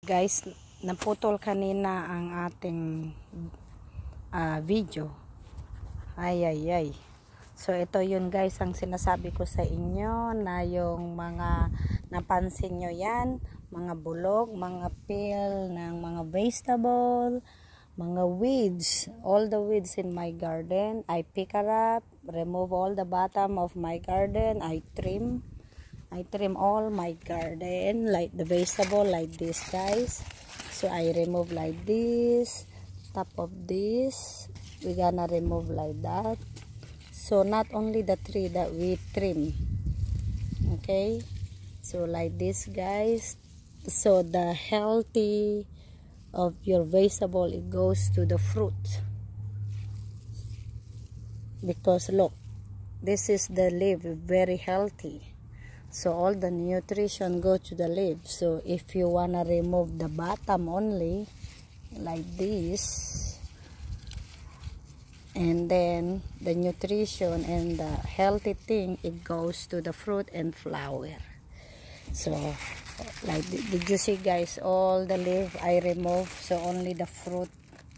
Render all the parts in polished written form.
Guys, naputol kanina ang ating video. Ay. So ito yun guys, ang sinasabi ko sa inyo na yung mga napansin nyo yan, mga bulok, mga peel ng mga vegetable, mga weeds, all the weeds in my garden. I pick it up, remove all the bottom of my garden, I trim all my garden, like the vegetable, like this guys. So I remove like this, top of this, we're gonna remove like that. So not only the tree that we trim, okay, so like this guys. So the healthy of your vegetable, it goes to the fruit, because look, this is the leaf, very healthy. So all the nutrition go to the leaf. So if you wanna remove the bottom only, like this, and then the nutrition and the healthy thing, it goes to the fruit and flower. So like, did you see guys, all the leaf I remove, so only the fruit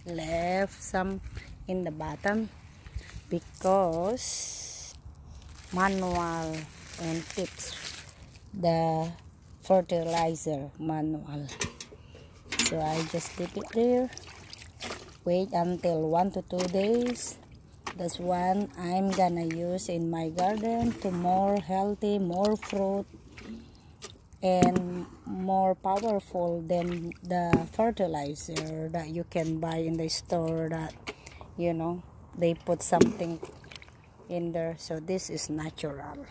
left, some in the bottom, because manual and tips, the fertilizer manual. So I just dip it there, wait until 1 to 2 days. That's one I'm gonna use in my garden to more healthy, more fruit, and more powerful than the fertilizer that you can buy in the store, that you know they put something in there. So this is natural,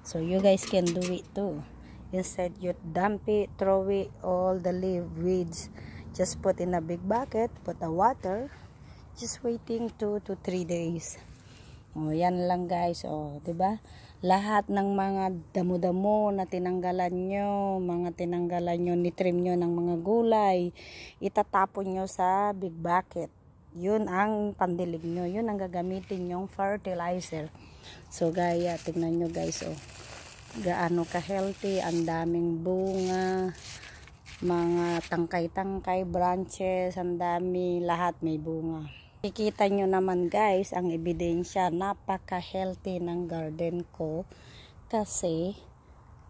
so you guys can do it too. Instead you dump it, throw it, all the leaf weeds, just put in a big bucket, put the water, just waiting 2 to 3 days. Oh, yan lang guys. Oh, 'di ba? Lahat ng mga damo-damo na tinanggalan nyo, nitrim nyo ng mga gulay, itatapon nyo sa big bucket. Yun ang pandilig nyo, yun ang gagamitin yung fertilizer. So gaya, tingnan nyo guys, oh, gaano ka healthy, ang daming bunga, mga tangkay-tangkay, branches, ang dami, lahat may bunga. Kikita nyo naman guys ang ebidensya, napaka-healthy ng garden ko, kasi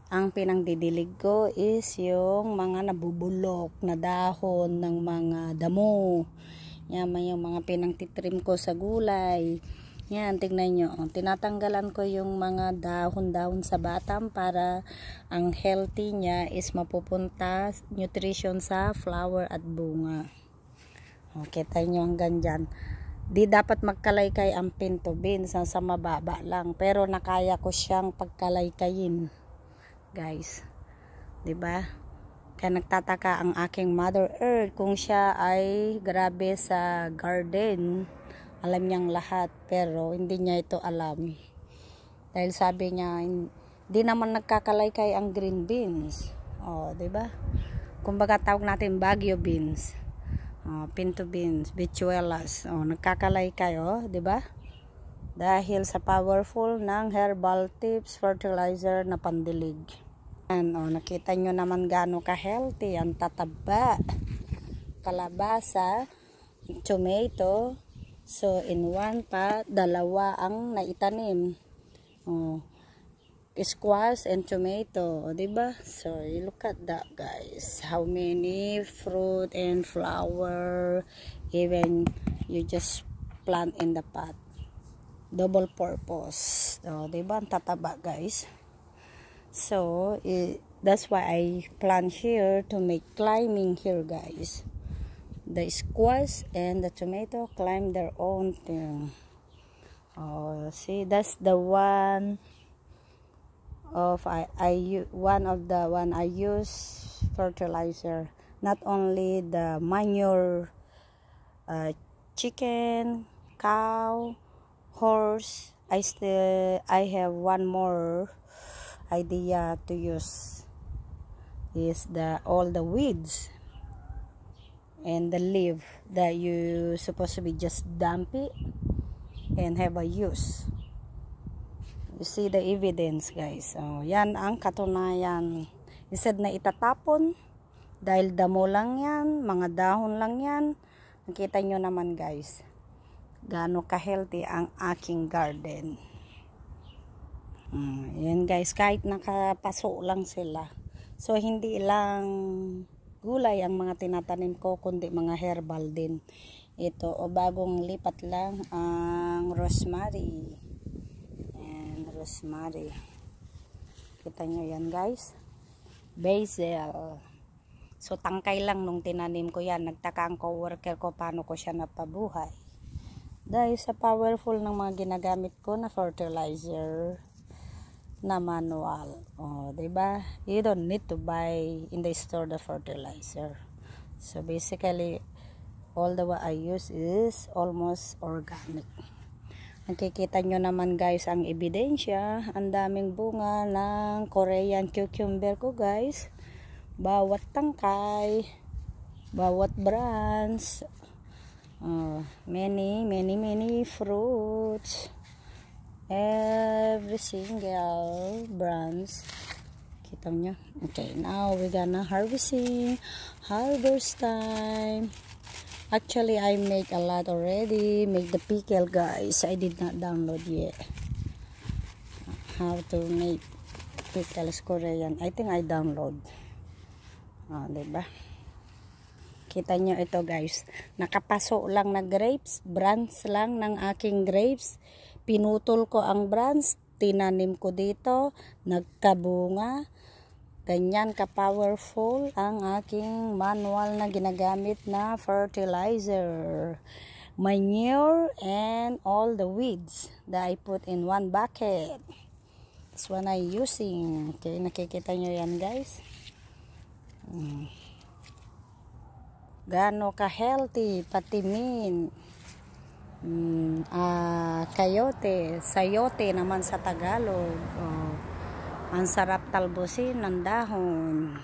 ang pinangdidilig ko is yung mga nabubulok na dahon ng mga damo. Yan, yung mga pinangtitrim ko sa gulay. Yan, tingnan nyo. Tinatanggalan ko yung mga dahon-dahon sa bottom para ang healthy niya is mapupunta nutrition sa flower at bunga. Okay, tayo nyo hanggang dyan. Di dapat magkalaykay ang pinto beans, sa mababa lang. Pero nakaya ko siyang pagkalaykayin. Guys, 'di ba? Kaya nagtataka ang aking Mother Earth kung siya ay grabe sa garden. Alam niyang lahat, pero hindi niya ito alam. Dahil sabi niya, hindi naman nagkakalaykay ang green beans. Oh, 'di ba? Kumbaga tawag natin Baguio beans. Oh, pinto beans, bichuelas. Oh, nagkakalaykay, oh, 'di ba? Dahil sa powerful ng herbal tips fertilizer na pandilig. Oh, nakita nyo naman gaano ka-healthy, ang tataba. Kalabasa, tomato. So, in one pot, dalawa ang naitanim. Oh, squash and tomato. O, diba? So, you look at that, guys. How many fruit and flower, even you just plant in the pot. Double purpose. O, diba? Ang tataba, guys. So, that's why I plant here to make climbing here, guys. The squash and the tomato climb their own thing. Oh, see, that's the one of one of the one I use fertilizer. Not only the manure, chicken, cow, horse. I have one more idea to use, is all the weeds and the leaf that you supposed to be just dump it and have a use. You see the evidence guys. Oh, yan ang katunayan. Instead na itatapon, Dahil damo lang yan, mga dahon lang yan. Nakita nyo naman guys, gaano ka-healthy ang aking garden. Yan guys, kahit nakapaso lang sila. So hindi lang gulay ang mga tinatanim ko, kundi mga herbal din. Ito, o bagong lipat lang ang rosemary. And rosemary. Kita nyo yan guys. Basil. So tangkay lang nung tinanim ko yan. Nagtaka ang co-worker ko paano ko siya napabuhay. Dahil sa powerful ng mga ginagamit ko na fertilizer na manual. Oh, diba? You don't need to buy in the store the fertilizer. So basically, all the what I use is almost organic. Nakikita nyo naman guys ang ebidensya. Ang daming bunga ng Korean cucumber ko guys. Bawat tangkay, bawat branch, many fruits. Every single branch. Kita nyo? Okay, now we're gonna harvesting. Harvest time. Actually, I make a lot already. Make the pickle, guys. I did not download yet. How to make pickles Korean. I think I download. Diba? Kita nyo ito, guys. Nakapaso lang na grapes. Branch lang ng aking grapes. Pinutol ko ang branch. Tinanim ko dito. Nagkabunga. Ganyan ka-powerful ang aking manual na ginagamit na fertilizer, manure, and all the weeds that I put in one bucket. That's what I'm using. Okay, nakikita nyo yan guys. Gaano ka-healthy, patimin. Kayote, sayote naman sa Tagalog. Ang sarap talbusin ng dahon.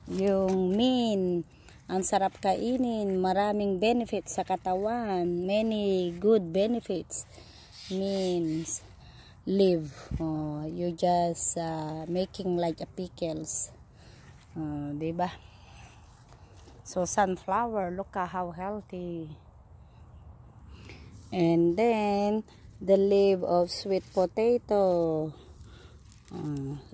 Yung mint, ang sarap kainin. Maraming benefits sa katawan. Many good benefits. Means live. You just making like a pickles. Diba? So sunflower, look at how healthy. And then the leaf of sweet potato.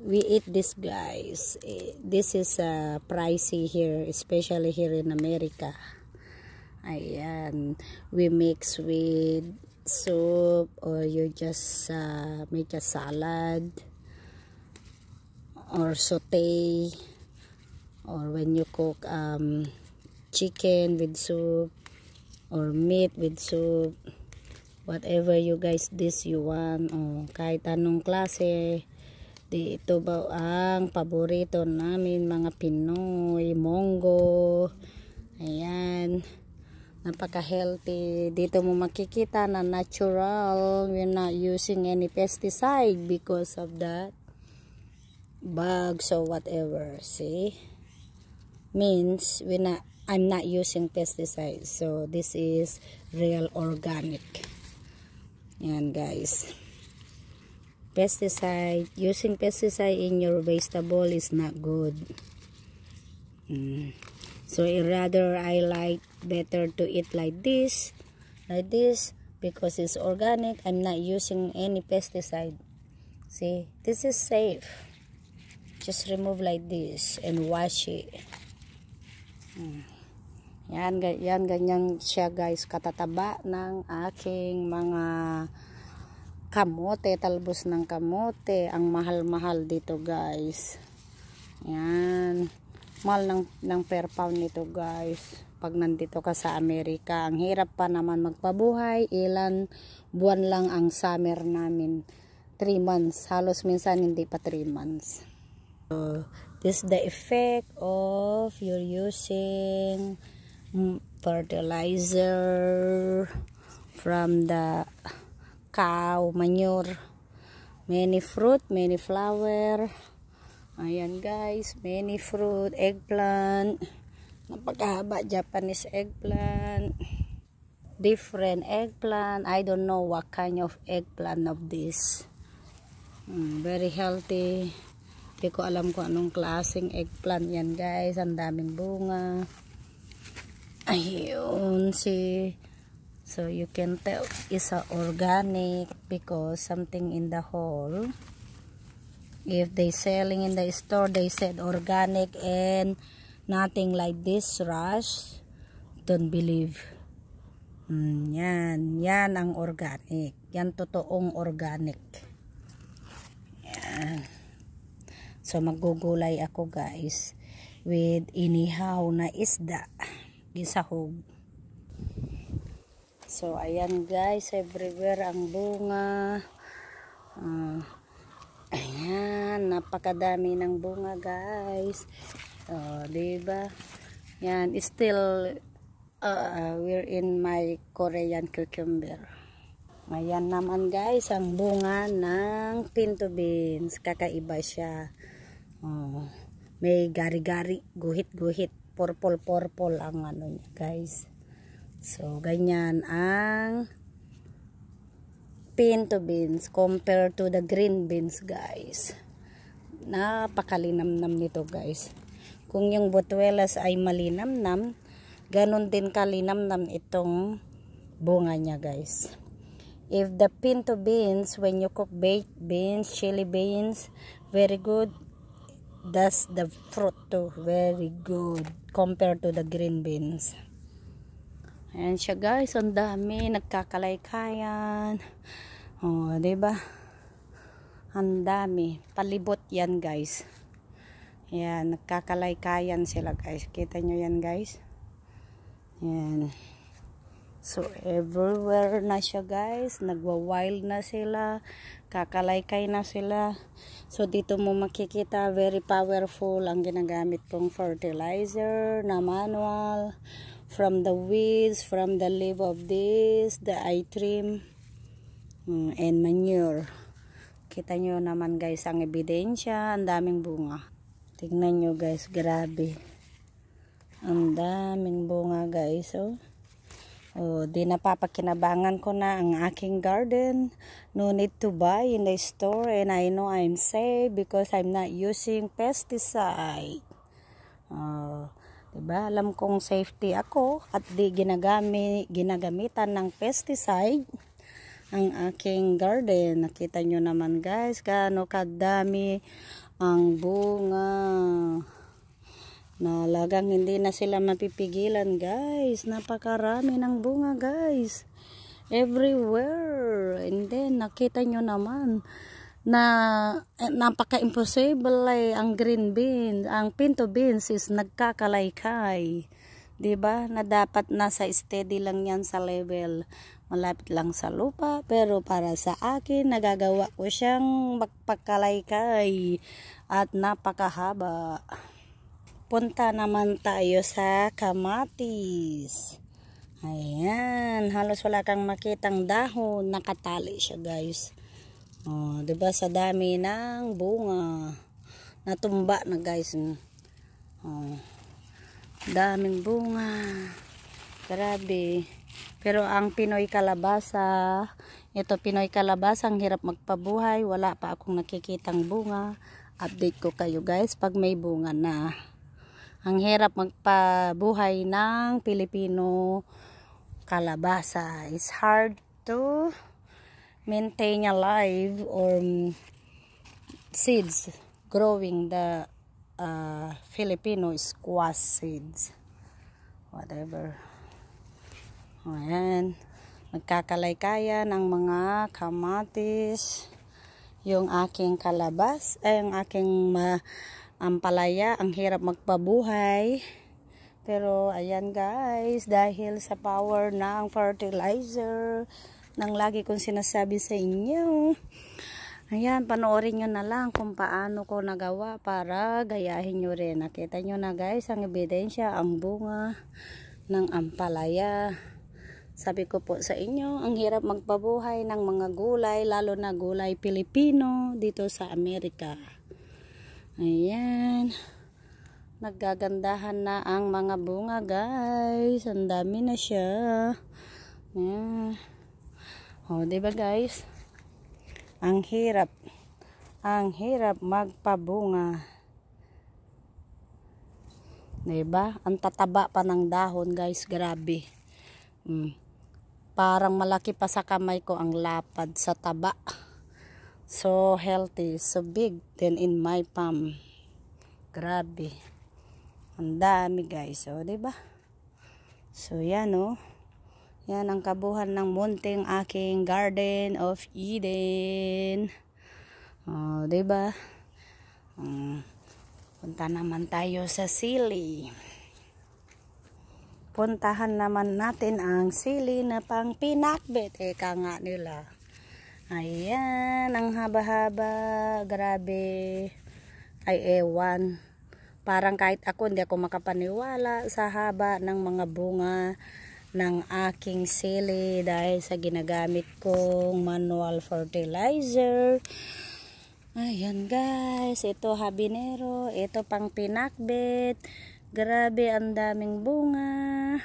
We eat this guys. This is pricey here, especially here in America. Ayan, we mix with soup, or you just make a salad or saute, or when you cook chicken with soup or meat with soup, whatever you guys dish you want, kahit anong klase. Dito ba ang paborito namin mga Pinoy, monggo. Ayan, napaka-healthy. Dito mo makikita na natural. We're not using any pesticide because of that bugs or whatever. See? Means I'm not using pesticides. So this is real organic. Yan guys. Pesticide, using pesticide in your vegetable is not good. So rather I like better to eat like this because it's organic. I'm not using any pesticide. See, this is safe. Just remove like this and wash it. Yan ganyan siya guys, katataba ng aking mga kamote, talbos ng kamote. Ang mahal-mahal dito guys. Yan, mahal ng per pound nito guys pag nandito ka sa Amerika. Ang hirap pa naman magpabuhay. Ilan buwan lang ang summer namin, 3 months, halos minsan hindi pa 3 months. So this is the effect of you're using fertilizer from the cow manure. Many fruit, many flower. Ayan guys, many fruit, eggplant. Napakahaba, Japanese eggplant. Different eggplant. I don't know what kind of eggplant of this. Very healthy. Hindi ko alam kung anong klaseng eggplant yan guys. Ang daming bunga. Ayun so you can tell it's a organic because something in the hole. If they selling in the store, they said organic and nothing like this rush. Don't believe. Yan ang organic. Yan totoong organic. Yan. So magugulay ako guys with inihaw na isda. Gisahog. So ayan guys, everywhere ang bunga. Ayan, napakadami ng bunga guys. Diba? Yan, still we're in my Korean cucumber. Ayan naman guys, ang bunga ng pinto beans. Kakaiba siya. May gari-gari, guhit-guhit, purple-purple ang ano niya guys. So, ganyan ang pinto beans compared to the green beans guys. Napakalinamnam nito guys. Kung yung butuelas ay malinamnam, ganon din kalinamnam itong bunga niya guys. If the pinto beans, when you cook baked beans, chili beans, very good. That's the fruit too, very good compared to the green beans. Ayan siya guys, ang dami, nagkakalaykayan. Diba? Ang dami, palibot yan guys. Ayan, nagkakalaykayan sila guys. Kita nyo yan guys. Ayan. So, everywhere na siya guys. Nagwa-wild na sila. Kakalaykay na sila. So, dito mo makikita, very powerful ang ginagamit kong fertilizer na manual. From the weeds, from the leaf of this, the I trim, and manure. Kita nyo naman guys ang ebidensya. Ang daming bunga. Tignan nyo guys, grabe. Ang daming bunga guys. Di napapakinabangan ko na ang aking garden. No need to buy in the store, and I know I'm safe because I'm not using pesticide. Diba? Alam kong safety ako at di ginagamitan ng pesticide ang aking garden. Nakita nyo naman guys, gaano kadami ang bunga. Nalagang hindi na sila mapipigilan guys. Napakarami ng bunga guys. Everywhere. And then nakita nyo naman na napaka-impossible ang green beans. Ang pinto beans is nagkakalaykay. Diba? Na dapat nasa steady lang yan sa level. Malapit lang sa lupa. Pero para sa akin, nagagawa ko siyang magpakalaykay. At napakahaba. Punta naman tayo sa kamatis. Ayan. Halos wala kang makitang dahon. Nakatali siya guys. Diba sa dami ng bunga. Natumba na guys. Daming bunga. Grabe. Pero ang Pinoy kalabasa, ito Pinoy kalabasa, ang hirap magpabuhay. Wala pa akong nakikitang bunga. Update ko kayo guys pag may bunga na. Ang hirap magpabuhay ng Pilipino kalabasa. It's hard to maintain alive or seeds growing the Filipino squash seeds. Whatever. Ayan. Nagkakalaykayan ang mga kamatis. Yung aking kalabas, ang aking ampalaya, ang hirap magpabuhay. Pero ayan guys, dahil sa power ng fertilizer, nang lagi kong sinasabi sa inyo, ayan, panoorin nyo na lang kung paano ko nagawa para gayahin nyo rin. Nakita nyo na guys, ang ebidensya, ang bunga ng ampalaya. Sabi ko po sa inyo, ang hirap magpabuhay ng mga gulay, lalo na gulay Pilipino dito sa Amerika. Ayan. Naggagandahan na ang mga bunga guys. Ang dami na siya. Ayan. Diba guys? Ang hirap. Ang hirap magpabunga. Diba? Ang tataba pa ng dahon guys, grabe. Parang malaki pa sa kamay ko ang lapad sa taba. So healthy, so big than in my palm. Grabe. Ang dami guys, oh, 'di ba? So yan oh. Yan ang kabuhan ng munting aking Garden of Eden. Oh, 'di ba? Punta naman tayo sa sili. Puntahan naman natin ang sili na pang pinakbet. Eka nga nila. Ayan, ang haba-haba, grabe. Ay, ewan. Parang kahit ako, hindi ako makapaniwala sa haba ng mga bunga ng aking sili dahil sa ginagamit kong manual fertilizer. Ayan guys, ito habanero, ito pang pinakbet. Grabe, ang daming bunga.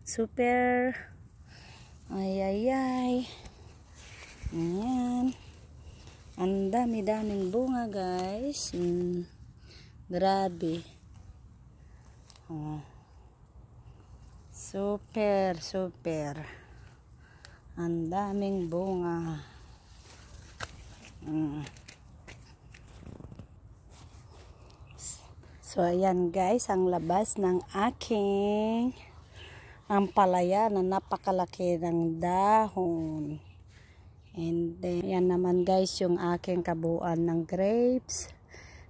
Super. Ay, ay, ay. Ayan. Ang dami-daming bunga guys. Grabe. Oh. Super, super. Ang daming bunga. So ayan guys, ang labas ng aking ampalaya na napakalaki ng dahon. And then, yan naman guys yung aking kabuuan ng grapes.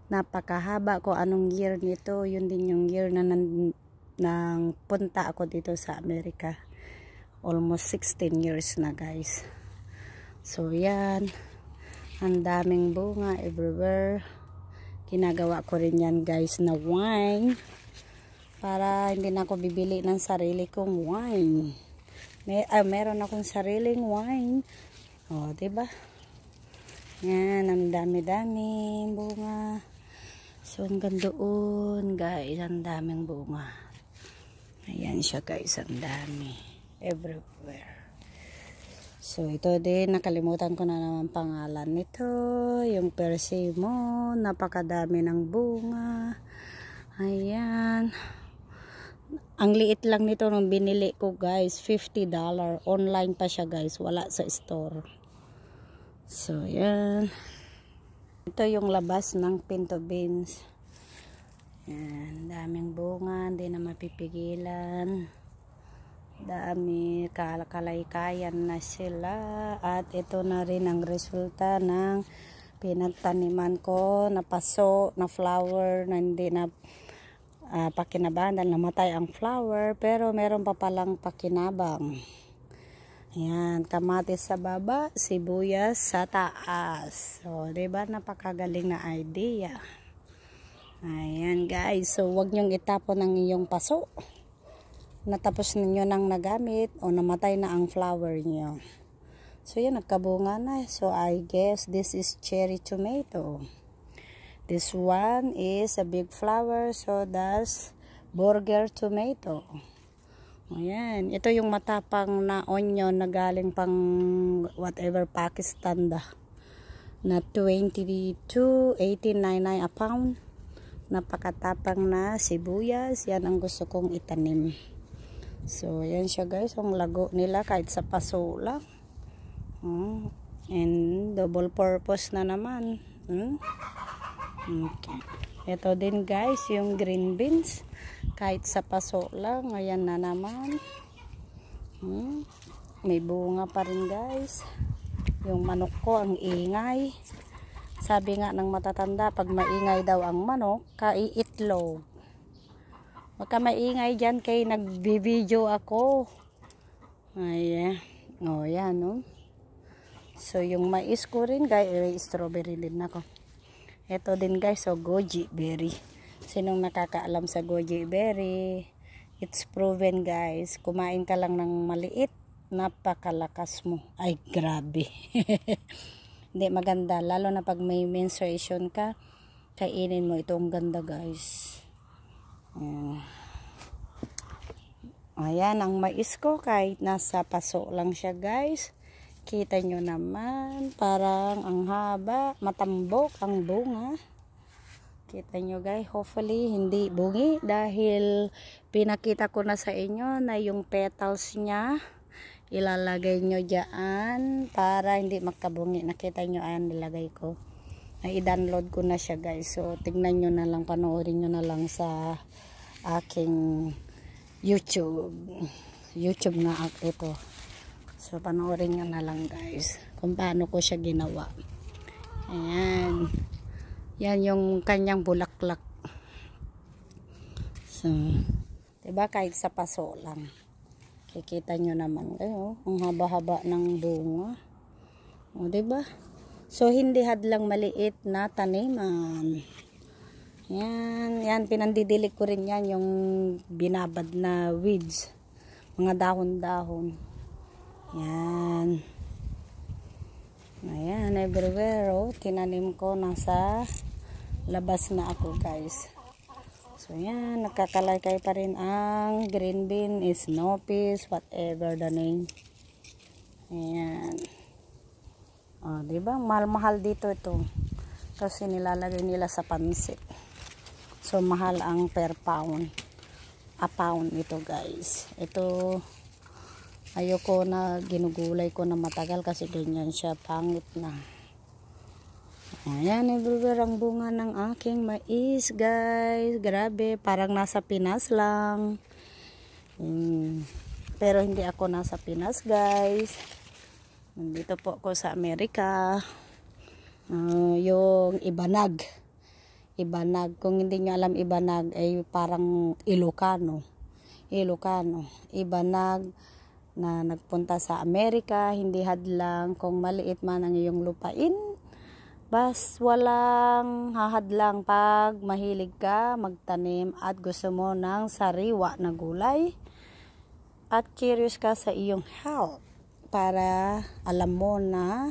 Napakahaba ko anong year nito. Yun din yung year na nang punta ako dito sa Amerika. Almost 16 years na guys. So yan. Ang daming bunga everywhere. Ginagawa ko rin yan guys na wine. Para hindi na ako bibili ng sarili kong wine. Meron akong sariling wine. Oh, diba? Yan, ang dami-dami bunga. So, hanggang doon, guys, ang daming bunga. Ayan siya, guys, ang dami. Everywhere. So, ito din, nakalimutan ko na naman pangalan nito. Yung persimmon, napakadami ng bunga. Ayan. Ang liit lang nito nung binili ko, guys, $50. Online pa siya, guys, wala sa store. So, yan. Ito yung labas ng pinto beans. Yan, daming bunga, hindi na mapipigilan. Dami, kalaykayan na sila. At ito na rin ang resulta ng pinagtaniman ko na paso, na flower, na hindi na pakinabang dahil namatay ang flower. Pero meron pa palang pakinabang. Ayan, kamatis sa baba, sibuyas sa taas. So, diba, napakagaling na idea. Ayan guys, so wag nyong itapon ang iyong paso. Natapos ninyo nang nagamit o namatay na ang flower nyo. So, yan, nagkabunga na. So, I guess this is cherry tomato. This one is a big flower, so that's burger tomato. Ayan, ito yung matapang na onion na galing pang whatever Pakistan da. Na 22.18.99 a pound. Napakatapang na sibuyas. Yan ang gusto kong itanim. So, yan siya guys. Ang lago nila kahit sa paso lang. And double purpose na naman. Okay. Ito din guys, yung green beans. Kahit sa paso lang, ayan na naman. May bunga pa rin guys. Yung manok ko, ang ingay. Sabi nga ng matatanda, pag maingay daw ang manok, kaiitlog. Huwag ka maingay dyan kay nagbibideo ako. Ayan. O, yan, no? So, yung mais ko rin, guys, strawberry din ako. Ito din guys, so goji berry. Sinong nakakaalam sa goji berry? It's proven guys. Kumain ka lang ng maliit, napakalakas mo. Ay, grabe. Hindi maganda. Lalo na pag may menstruation ka, kainin mo. Ito ang ganda guys. Ayan, ang mais ko kahit nasa paso lang siya guys. Kita nyo naman, parang ang haba, matambok ang bunga. Kita nyo guys, hopefully hindi bungi dahil pinakita ko na sa inyo na yung petals niya ilalagay nyo dyan para hindi magkabungi. Nakita nyo, ayan nilagay ko. I-download ko na siya guys. So tignan nyo na lang, panoorin nyo na lang sa aking YouTube na ito. So panoorin nyo na lang guys kung paano ko siya ginawa. Ayan, yan yung kanyang bulaklak. So diba, kahit sa paso lang kikita nyo naman kayo, ang haba-haba ng bunga. O diba, so hindi hadlang maliit na taniman. Yan, pinandidilig ko rin yan, yung binabad na weeds, mga dahon-dahon. Yan. Ayan, everywhere. Oh, tinanim ko, nasa labas na ako guys. So yan, nagkakalaykay pa rin ang green bean, snow peas, whatever the name. Ayan. O, diba? Mahal-mahal dito ito. Kasi nilalagay nila sa pansit. So, mahal ang per pound. A pound ito, guys. Ito, ayoko na ginugulay ko na matagal kasi ganyan siya. Pangit na. Ayan, everywhere ang bunga ng aking mais, guys. Grabe, parang nasa Pinas lang. Pero hindi ako nasa Pinas, guys. Nandito po ako sa Amerika. Yung Ibanag. Kung hindi nyo alam, Ibanag ay parang Ilocano. Ibanag na nagpunta sa Amerika, hindi hadlang kung maliit man ang iyong lupain. Bas walang hahadlang pag mahilig ka magtanim at gusto mo ng sariwa na gulay at curious ka sa iyong health para alam mo na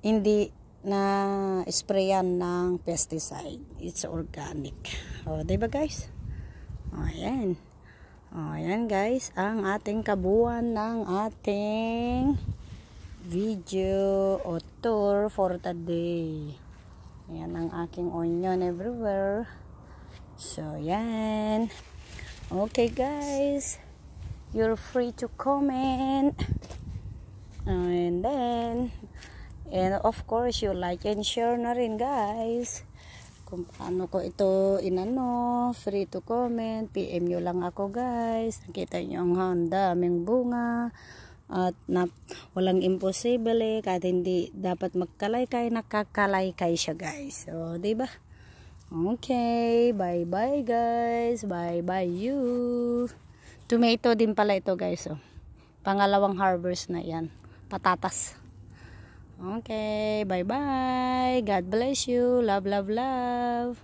hindi na sprayan ng pesticide. It's organic. O, diba guys? O, ayan. O, ayan guys, ang ating kabuuan ng ating video o tour for today. Ayan ang aking onion everywhere. So, yan. Okay guys. You're free to comment. And then, and of course, you like and share na rin guys. Kung paano ko ito inano, free to comment. PM nyo lang ako guys. Nakita nyo ang daming bunga. At walang imposible kahit hindi dapat magkalaykay, nakakalaykay siya guys. So, diba? Okay, bye bye guys. Bye bye you. Tomato din pala ito guys. Oh. Pangalawang harvest na yan. Patatas. Okay, bye bye. God bless you. Love, love, love.